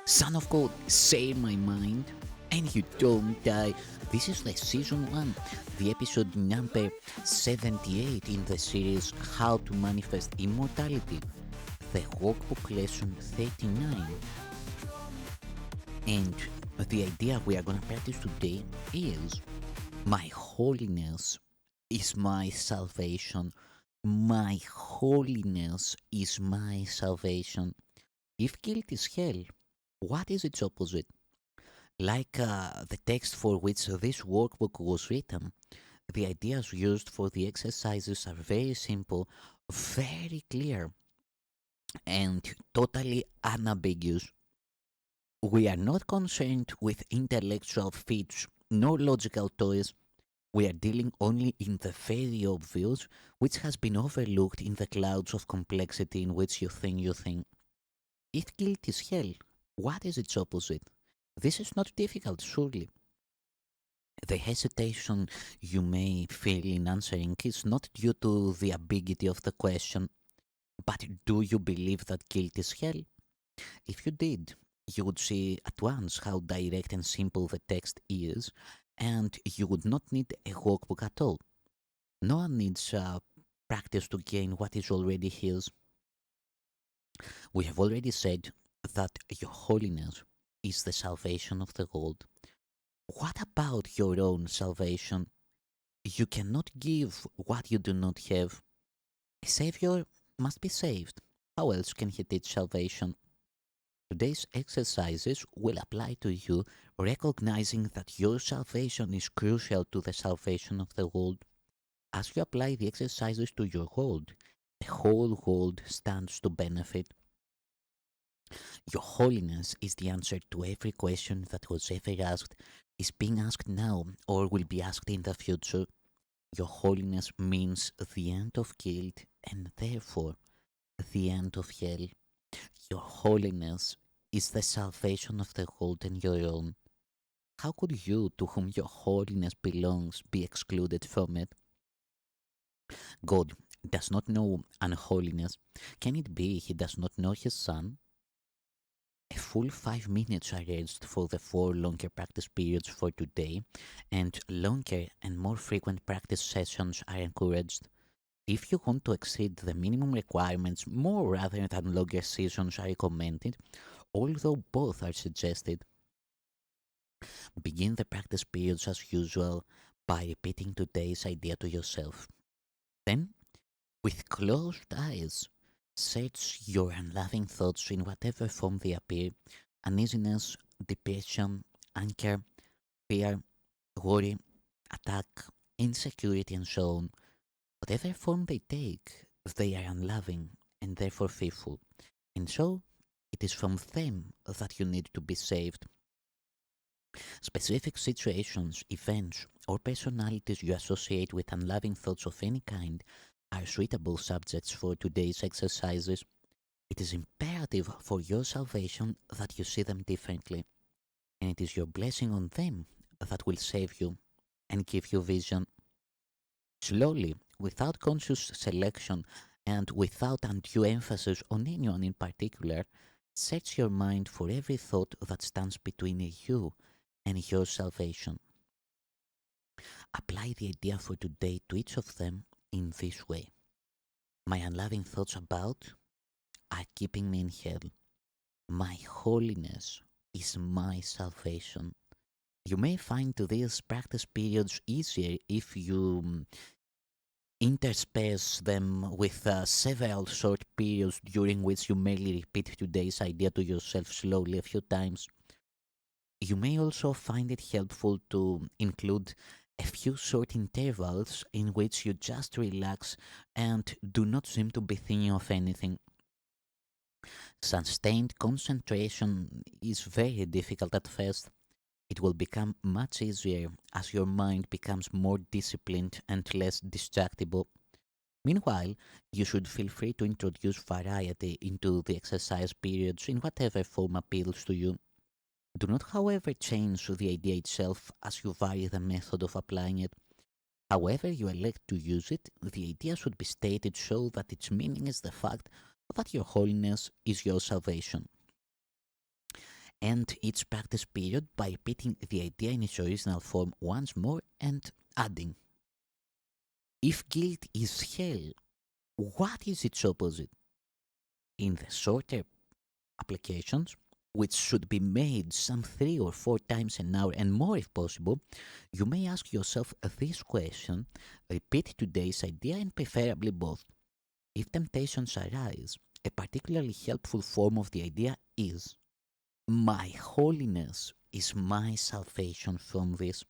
Son of God, say my mind, and you don't die. This is the season 1, the episode number 78 in the series How to Manifest Immortality, the Workbook Lesson 39. And the idea we are going to practice today is my holiness is my salvation. My holiness is my salvation. If guilt is hell, what is its opposite? Like the text for which this workbook was written, the ideas used for the exercises are very simple, very clear, and totally unambiguous. We are not concerned with intellectual feats nor logical toys. We are dealing only in the very obvious, which has been overlooked in the clouds of complexity in which you think. If guilt is hell, what is its opposite? This is not difficult, surely. The hesitation you may feel in answering is not due to the ambiguity of the question, but do you believe that guilt is hell? If you did, you would see at once how direct and simple the text is, and you would not need a workbook at all. No one needs practice to gain what is already his. We have already said that your holiness is the salvation of the world. What about your own salvation? You cannot give what you do not have. A Savior must be saved. How else can he teach salvation? Today's exercises will apply to you, recognizing that your salvation is crucial to the salvation of the world. As you apply the exercises to your world, the whole world stands to benefit. Your holiness is the answer to every question that was ever asked, is being asked now, or will be asked in the future. Your holiness means the end of guilt and therefore the end of hell. Your holiness is the salvation of the world and your own. How could you, to whom your holiness belongs, be excluded from it? God does not know unholiness. Can it be he does not know his Son? A full 5 minutes are urged for the 4 longer practice periods for today, and longer and more frequent practice sessions are encouraged. If you want to exceed the minimum requirements, more rather than longer sessions are recommended, although both are suggested. Begin the practice periods as usual by repeating today's idea to yourself. Then, with closed eyes, search your unloving thoughts in whatever form they appear: uneasiness, depression, anger, fear, worry, attack, insecurity, and so on. Whatever form they take, they are unloving and therefore fearful, and so it is from them that you need to be saved. Specific situations, events, or personalities you associate with unloving thoughts of any kind are suitable subjects for today's exercises. It is imperative for your salvation that you see them differently, and it is your blessing on them that will save you and give you vision. Slowly, without conscious selection and without undue emphasis on anyone in particular, search your mind for every thought that stands between you and your salvation. Apply the idea for today to each of them in this way. My unloving thoughts about are keeping me in hell. My holiness is my salvation. You may find these practice periods easier if you intersperse them with several short periods during which you merely repeat today's idea to yourself slowly a few times. You may also find it helpful to include a few short intervals in which you just relax and do not seem to be thinking of anything. Sustained concentration is very difficult at first. It will become much easier as your mind becomes more disciplined and less distractible. Meanwhile, you should feel free to introduce variety into the exercise periods in whatever form appeals to you. Do not, however, change the idea itself as you vary the method of applying it. However you elect to use it, the idea should be stated so that its meaning is the fact that your holiness is your salvation. End each practice period by repeating the idea in its original form once more and adding, if guilt is hell, what is its opposite? In the shorter applications, which should be made some 3 or 4 times an hour and more if possible, you may ask yourself this question, repeat today's idea and preferably both. If temptations arise, a particularly helpful form of the idea is, my holiness is my salvation from this.